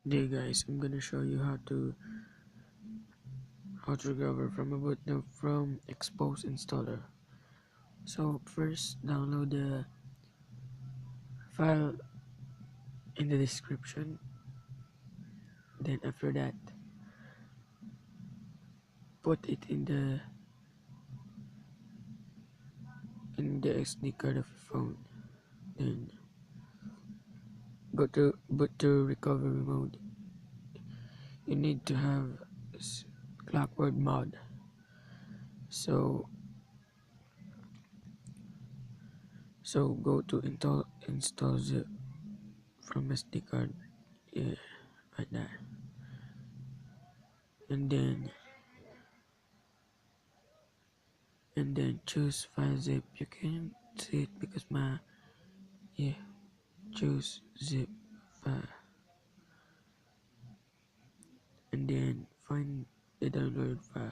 Hey guys, I'm gonna show you how to recover from a boot loop from Xposed installer. So first download the file in the description. Then after that put it in the SD card of your phone. Then go to boot to recovery mode. You need to have clockwork mod. So go to install zip from SD card. Yeah, right there. And then choose file zip. You can see it because yeah, choose zip file and then find the download file.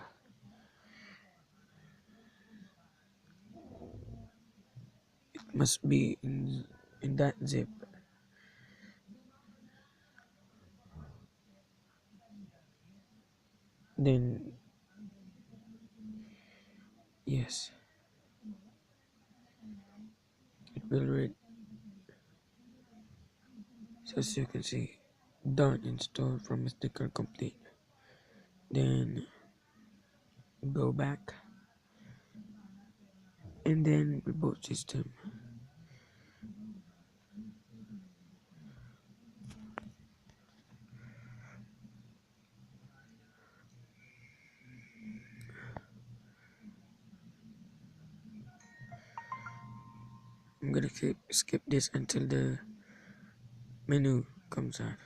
It must be in that zip. Then yes, it will read. So as you can see, done install from sticker complete. Then go back and then reboot system. I'm gonna skip this until the menu comes out.